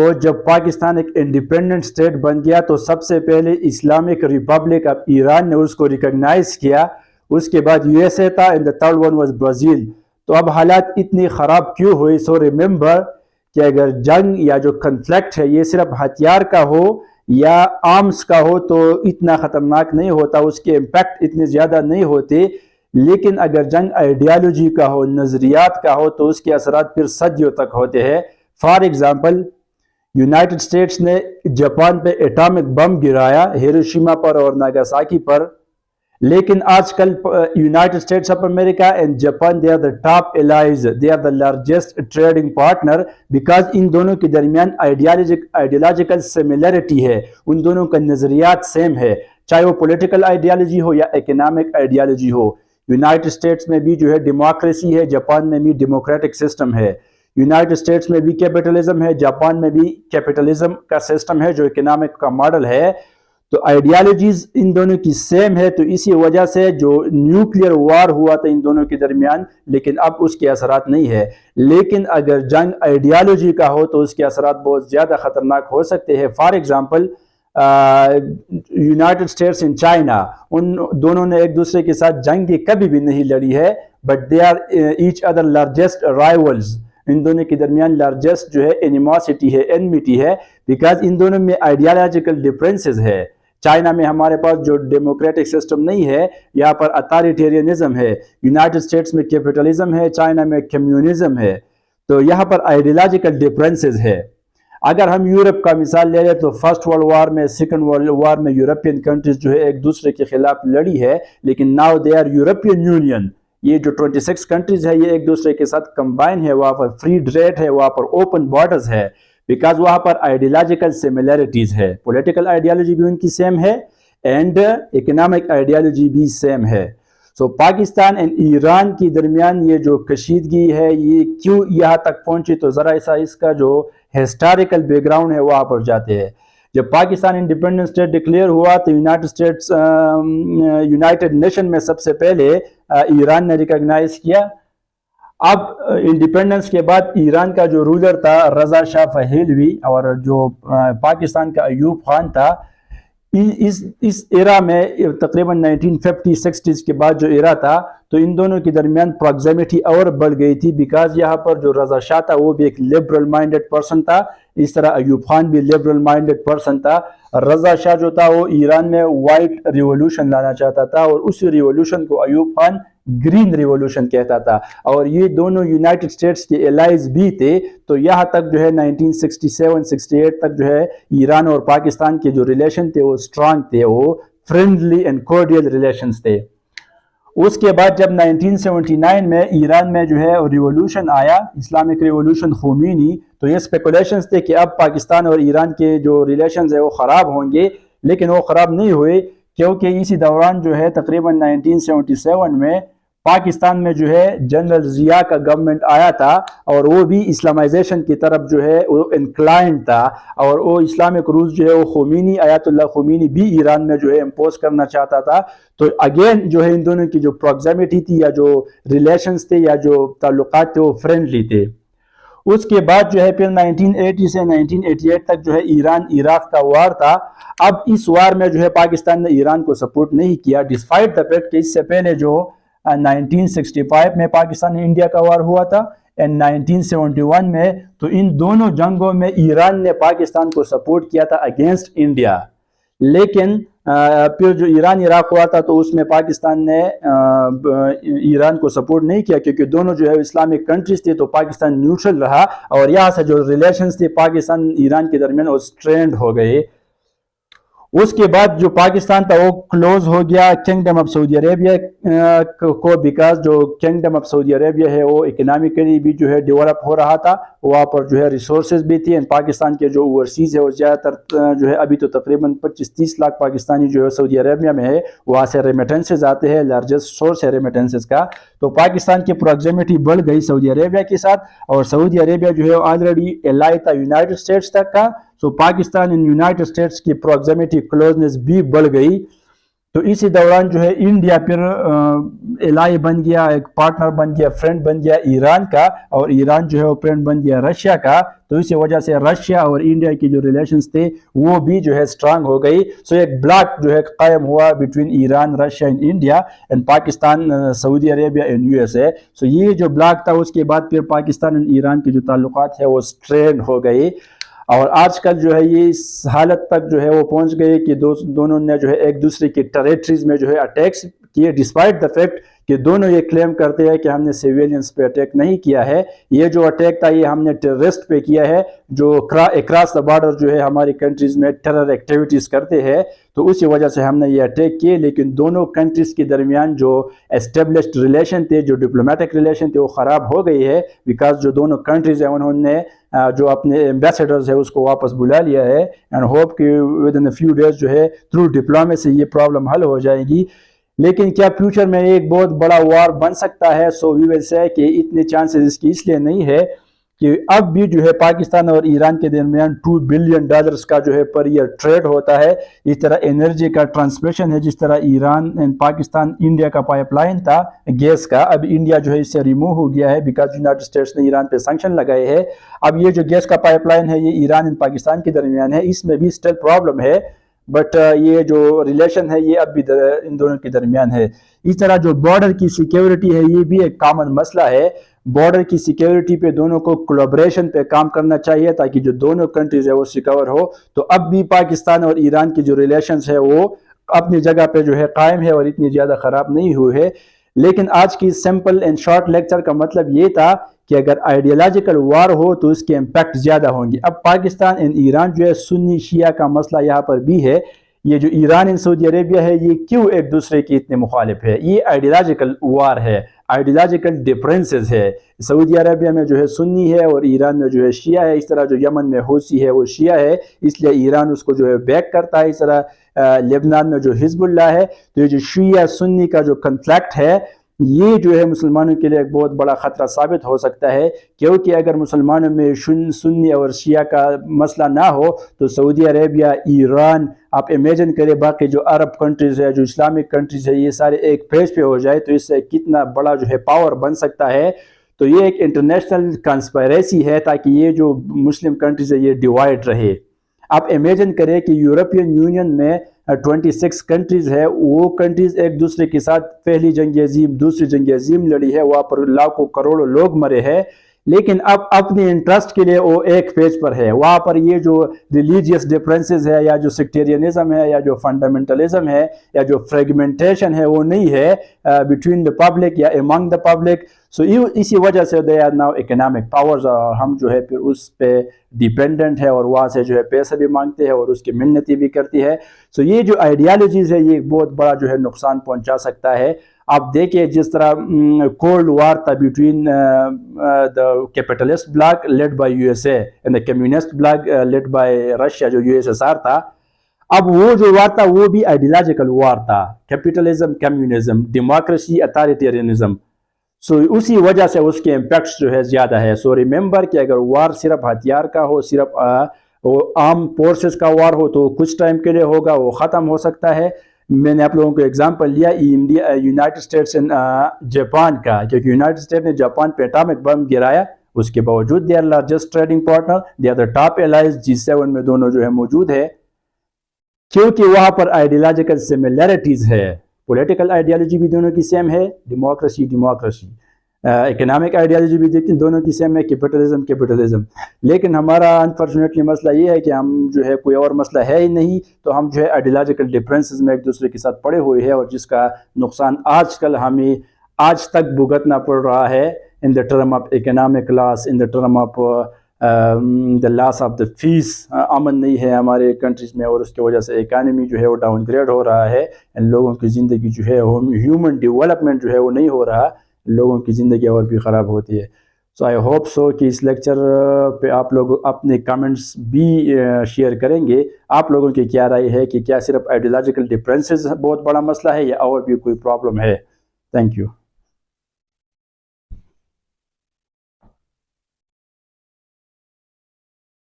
تو جب پاکستان ایک انڈیپینڈنٹ اسٹیٹ بن گیا تو سب سے پہلے اسلامک ریپبلک آف ایران نے اس کو ریکگنائز کیا، اس کے بعد یو ایس اے تھا، and the third one was Brazil. تو اب حالات اتنی خراب کیوں ہوئی؟ سو ریممبر کہ اگر جنگ یا جو کنفلکٹ ہے یہ صرف ہتھیار کا ہو یا آرمز کا ہو تو اتنا خطرناک نہیں ہوتا، اس کے امپیکٹ اتنے زیادہ نہیں ہوتے، لیکن اگر جنگ آئیڈیالوجی کا ہو، نظریات کا ہو، تو اس کے اثرات پھر صدیوں تک ہوتے ہیں۔ فار ایگزامپل، یونائٹڈ اسٹیٹس نے جاپان پہ ایٹامک بم گرایا، ہیروشیما پر اور ناگاساکی پر، لیکن آج کل United States of America and Japan they are the top allies, they are the largest trading partner, because ان دونوں کے درمیان آئیڈیالوجیکل سملیرٹی ہے، ان دونوں کا نظریات سیم ہے، چاہے وہ پولیٹیکل آئیڈیالوجی ہو یا اکنامک آئیڈیالوجی ہو۔ یونائٹڈ اسٹیٹس میں بھی جو ہے ڈیموکریسی ہے، جاپان میں بھی ڈیموکریٹک سسٹم ہے۔ یونائٹڈ اسٹیٹس میں بھی کیپٹلزم ہے، جاپان میں بھی کیپٹلزم کا سسٹم ہے جو اکنامک کا ماڈل ہے۔ تو آئیڈیالوجیز ان دونوں کی سیم ہے، تو اسی وجہ سے جو نیوکلیئر وار ہوا تھا ان دونوں کے درمیان، لیکن اب اس کے اثرات نہیں ہے۔ لیکن اگر جنگ آئیڈیالوجی کا ہو تو اس کے اثرات بہت زیادہ خطرناک ہو سکتے ہیں۔ For example, United status and China, ان دونوں نے ایک دوسرے کے ساتھ جنگ کبھی بھی نہیں لڑی ہے، but they are each other largest rivals, ان دونوں کے درمیان لارجسٹ جو ہے اینیماسٹی ہے، انمیٹی ہے، بیکاز ان دونوں میں آئیڈیالوجیکل ڈفرینسز ہے۔ چائنا میں ہمارے پاس جو ڈیموکریٹک سسٹم نہیں ہے، یہاں پر اتھارٹیرینزم ہے، یونائٹڈ اسٹیٹس میں کیپٹلزم ہے، چائنا میں کمیونزم ہے، تو یہاں پر آئیڈیالوجیکل ڈفرینسز ہے۔ اگر ہم یورپ کا مثال لے لیں تو فرسٹ ورلڈ وار میں، سیکنڈ ورلڈ وار میں یورپین کنٹریز جو ہے ایک دوسرے کے خلاف لڑی ہے، لیکن now they are European union, یہ جو 26 کنٹریز ہے یہ ایک دوسرے کے ساتھ کمبائن ہے، وہاں پر فری ٹریڈ ہے، وہاں پر اوپن بارڈرز ہے، بیکاز وہاں پر آئیڈیالوجیکل سملیرٹیز ہے، پولیٹیکل آئیڈیالوجی بھی ان کی سیم ہے اینڈ اکنامک آئیڈیالوجی بھی سیم ہے۔ سو پاکستان اینڈ ایران کی درمیان یہ جو کشیدگی ہے یہ کیوں یہاں تک پہنچی؟ تو ذرا اس کا جو ہسٹوریکل بیک گراؤنڈ ہے وہاں پر جاتے ہیں۔ جب پاکستان انڈیپینڈنٹ اسٹیٹ ڈکلیئر ہوا تو یونائٹڈ نیشن میں سب سے پہلے ایران نے ریکگنائز کیا۔ اب انڈیپینڈنس کے بعد ایران کا جو رولر تھا رضا شاہ پہلوی، اور جو پاکستان کا ایوب خان تھا، اس ایرا میں تقریباً 1950-60s کے بعد جو ایرا تھا تو ان دونوں کے درمیان پروگزیمیٹی اور بڑھ گئی تھی، بیکاز یہاں پر جو رضا شاہ تھا وہ بھی ایک لبرل مائنڈڈ پرسن تھا، اس طرح ایوب خان بھی لبرل مائنڈڈ پرسن تھا۔ رضا شاہ جو تھا وہ ایران میں وائٹ ریولوشن لانا چاہتا تھا، اور اس ریولوشن کو ایوب خان گرین ریولوشن کہتا تھا، اور یہ دونوں یونائٹڈ اسٹیٹس کے الائز بھی تھے۔ تو یہاں تک جو ہے 1967-68 تک جو ہے ایران اور پاکستان کے جو ریلیشن تھے وہ اسٹرانگ تھے، وہ فرینڈلی اینڈ کورڈیل ریلیشنز تھے۔ اس کے بعد جب 1979 میں ایران میں جو ہے ریولوشن آیا، اسلامک ریولوشن خمینی، تو یہ اسپیکولیشنز تھے کہ اب پاکستان اور ایران کے جو ریلیشنز ہیں وہ خراب ہوں گے، لیکن وہ خراب نہیں ہوئے، کیونکہ اسی دوران جو ہے تقریباً 1977 میں پاکستان میں جو ہے جنرل ضیاء کا گورنمنٹ آیا تھا، اور وہ بھی اسلامائزیشن کی طرف جو ہے وہ انکلائنڈ تھا، اور وہ اسلامک رولز جو ہے وہ خمینی، آیت اللہ خمینی بھی ایران میں جو ہے امپوز کرنا چاہتا تھا۔ تو اگین جو ہے ان دونوں کی جو پروگزیمیٹی تھی یا جو ریلیشنز تھے یا جو تعلقات تھے وہ فرینڈلی تھے۔ اس کے بعد جو ہے پھر 1980 سے 1988 تک جو ہے ایران عراق کا وار تھا۔ اب اس وار میں جو ہے پاکستان نے ایران کو سپورٹ نہیں کیا، ڈسپائٹ دا فیکٹ کہ اس سے پہلے جو 1965 میں پاکستان انڈیا کا وار ہوا تھا اینڈ 1971 میں، تو ان دونوں جنگوں میں ایران نے پاکستان کو سپورٹ کیا تھا اگینسٹ انڈیا، لیکن پھر جو ایران عراق ہوا تھا تو اس میں پاکستان نے ایران کو سپورٹ نہیں کیا، کیونکہ دونوں جو ہے اسلامک کنٹریز تھے، تو پاکستان نیوٹرل رہا، اور یہاں سے جو ریلیشنز تھے پاکستان ایران کے درمیان وہ سٹرینڈ ہو گئے۔ اس کے بعد جو پاکستان تھا وہ کلوز ہو گیا کنگڈم آف سعودی عربیہ کو، بیکاز جو کنگڈم آف سعودی عربیہ ہے وہ اکنامکلی بھی جو ہے ڈیولپ ہو رہا تھا، وہاں پر جو ہے ریسورسز بھی تھی، پاکستان کے جو اوورسیز ہے وہ زیادہ تر جو ہے ابھی تو تقریباً 25-30 لاکھ پاکستانی جو ہے سعودی عربیہ میں ہے، وہاں سے ریمیٹنسز آتے ہیں، لارجسٹ سورس ہے ریمیٹنسز کا۔ تو پاکستان کی پروگزیمیٹی بڑھ گئی سعودی عربیہ کے ساتھ، اور سعودی عربیہ جو ہے آلریڈی الائی تھا یونائٹڈ اسٹیٹس تک کا، سو پاکستان ان یونائٹڈ اسٹیٹس کی پروگزیمیٹی کلوزنس بھی بڑھ گئی۔ تو اسی دوران جو ہے انڈیا پھر الائی بن گیا، ایک پارٹنر بن گیا، فرینڈ بن گیا ایران کا، اور ایران جو ہے وہ فرینڈ بن گیا رشیا کا. تو اسی وجہ سے رشیا اور انڈیا کی جو ریلیشنز تھے وہ بھی جو ہے اسٹرانگ ہو گئی. سو ایک بلاک جو ہے قائم ہوا between Iran, Russia and India and Pakistan, Saudi Arabia and U S A. So یہ جو بلاک تھا اس کے بعد پھر پاکستان اینڈ ایران کے جو تعلقات ہیں وہ اسٹرین ہو گئی. اور آج کل جو ہے یہ اس حالت تک جو ہے وہ پہنچ گئے کہ دونوں نے جو ہے ایک دوسرے کی ٹیریٹریز میں جو ہے اٹیکس کیے، ڈسپائٹ دا فیکٹ کہ دونوں یہ کلیم کرتے ہیں کہ ہم نے سیویلینز پہ اٹیک نہیں کیا ہے. یہ جو اٹیک تھا یہ ہم نے ٹیررسٹ پہ کیا ہے جو اکراس دا بارڈر جو ہے ہماری کنٹریز میں ٹیرر ایکٹیویٹیز کرتے ہیں. تو اسی وجہ سے ہم نے یہ اٹیک کیے. لیکن دونوں کنٹریز کے درمیان جو اسٹیبلشڈ ریلیشن تھے، جو ڈپلومیٹک ریلیشن تھے، وہ خراب ہو گئی ہے، بیکاز جو دونوں کنٹریز ہیں انہوں نے جو اپنے ایمبیسیڈرز ہے اس کو واپس بلا لیا ہے. اینڈ ہوپ کہ ود ان فیو ڈیز جو ہے تھرو ڈپلومیسی یہ پرابلم حل ہو جائے گی. لیکن کیا فیوچر میں ایک بہت بڑا وار بن سکتا ہے؟ سو وی ول سے کہ اتنے چانسز اس کی اس لیے نہیں ہے کہ اب بھی جو ہے پاکستان اور ایران کے درمیان $2 بلین کا جو ہے پر ایئر ٹریڈ ہوتا ہے. اس طرح انرجی کا ٹرانسمیشن ہے، جس طرح ایران اینڈ پاکستان انڈیا کا پائپ لائن تھا گیس کا، اب انڈیا جو ہے اس سے ریموو ہو گیا ہے بیکاز یونائٹڈ اسٹیٹس نے ایران پہ سینکشن لگائے ہیں. اب یہ جو گیس کا پائپ لائن ہے یہ ایران اینڈ پاکستان کے درمیان ہے، اس میں بھی اسٹل پرابلم ہے، بٹ یہ جو ریلیشن ہے یہ اب بھی ان دونوں کے درمیان ہے. اس طرح جو بارڈر کی سیکیورٹی ہے یہ بھی ایک کامن مسئلہ ہے. بارڈر کی سیکیورٹی پہ دونوں کو کولیبریشن پہ کام کرنا چاہیے تاکہ جو دونوں کنٹریز ہے وہ سیکور ہو. تو اب بھی پاکستان اور ایران کی جو ریلیشنز ہے وہ اپنی جگہ پہ جو ہے قائم ہے اور اتنی زیادہ خراب نہیں ہوئے ہے. لیکن آج کی سمپل اینڈ شارٹ لیکچر کا مطلب یہ تھا کہ اگر آئیڈیالوجیکل وار ہو تو اس کے امپیکٹ زیادہ ہوں گے. اب پاکستان اینڈ ایران جو ہے سنی شیعہ کا مسئلہ یہاں پر بھی ہے. یہ جو ایران اینڈ سعودی عربیہ ہے یہ کیوں ایک دوسرے کی اتنے مخالف ہے؟ یہ آئیڈیالوجیکل وار ہے، آئیڈیالوجیکل ڈفرینسز ہے. سعودی عربیہ میں جو ہے سنی ہے اور ایران میں جو ہے شیعہ ہے. اس طرح جو یمن میں حوثی ہے وہ شیعہ ہے، اس لیے ایران اس کو جو ہے بیک کرتا ہے. اس طرح لبنان میں جو حزب اللہ ہے. تو یہ جو شیعہ سنی کا جو کنفلکٹ ہے یہ جو ہے مسلمانوں کے لیے ایک بہت بڑا خطرہ ثابت ہو سکتا ہے، کیونکہ اگر مسلمانوں میں سنی اور شیعہ کا مسئلہ نہ ہو تو سعودی عربیہ، ایران، آپ امیجن کریں باقی جو عرب کنٹریز ہے، جو اسلامک کنٹریز ہے، یہ سارے ایک پیج پہ ہو جائے تو اس سے کتنا بڑا جو ہے پاور بن سکتا ہے. تو یہ ایک انٹرنیشنل کنسپائریسی ہے تاکہ یہ جو مسلم کنٹریز ہے یہ ڈیوائڈ رہے. آپ امیجن کریں کہ یورپین یونین میں 26 کنٹریز ہے، وہ کنٹریز ایک دوسرے کے ساتھ پہلی جنگ عظیم، دوسری جنگ عظیم لڑی ہے، وہاں پر لاکھوں کروڑوں لوگ مرے ہیں، لیکن اب اپنے انٹرسٹ کے لیے وہ ایک پیج پر ہے. وہاں پر یہ جو ریلیجیس ڈفرینسز ہے یا جو سیکٹیرینزم ہے یا جو فنڈامنٹلزم ہے یا جو فریگمنٹیشن ہے وہ نہیں ہے بٹوین دا پبلک یا امانگ دا پبلک. سو اسی وجہ سے they are now economic powers, اور ہم جو ہے پھر اس پہ ڈیپینڈنٹ ہے اور وہاں سے جو ہے پیسے بھی مانگتے ہیں اور اس کی منتیں بھی کرتی ہے. سو یہ جو آئیڈیالوجیز ہے یہ بہت بڑا جو ہے نقصان پہنچا سکتا ہے. آپ دیکھیں جس طرح کولڈ وار تھا between the capitalist block led by you S a and the communist block led by Russia جو یو ایس ایس آر تھا. اب وہ جو وار تھا وہ بھی آئیڈیالوجیکل وار تھا، کیپٹلزم، کمیونزم، ڈیموکریسی، اتھارٹیرینزم. سو اسی وجہ سے اس کے امپیکٹس جو ہے زیادہ ہے. سو ریممبر کہ اگر وار صرف ہتھیار کا ہو، صرف عام فورسز کا وار ہو تو کچھ ٹائم کے لیے ہوگا، وہ ختم ہو سکتا ہے. میں نے آپ لوگوں کو ایگزامپل لیا India, united status and Japan کا، کیونکہ یونائٹڈ اسٹیٹ نے جاپان پہ اٹامک بم گرایا، اس کے باوجود they are largest trading partner, they are the top allies, G7 میں دونوں جو ہے موجود ہے، کیونکہ وہاں پر آئیڈیالوجیکل سملیرٹیز ہے. پولیٹیکل آئیڈیالوجی بھی دونوں کی سیم ہے، ڈیموکریسی، اکنامک آئیڈیالوجی بھی دیکھیں دونوں کی سیم ہے، کیپٹلزم. لیکن ہمارا انفارچونیٹلی مسئلہ یہ ہے کہ ہم جو ہے کوئی اور مسئلہ ہے ہی نہیں، تو ہم جو ہے آئیڈیالوجیکل ڈفرینسز میں ایک دوسرے کے ساتھ پڑے ہوئے ہیں، اور جس کا نقصان آج کل ہمیں آج تک بھگتنا پڑ رہا ہے in the term of economic loss, in the term of the loss of the peace. امن نہیں ہے ہمارے کنٹریز میں اور اس کی وجہ سے اکانومی جو ہے وہ ڈاؤن گریڈ ہو رہا ہے، لوگوں کی زندگی جو ہے ہیومن ڈیولپمنٹ جو ہے وہ نہیں ہو رہا، لوگوں کی زندگی اور بھی خراب ہوتی ہے. سو آئی ہوپ سو کہ اس لیکچر پہ آپ لوگ اپنے کامنٹس بھی شیئر کریں گے. آپ لوگوں کی کیا رائے ہے کہ کیا صرف آئیڈیالوجیکل ڈفرینسز بہت بڑا مسئلہ ہے یا اور بھی کوئی پرابلم ہے؟ Thank you.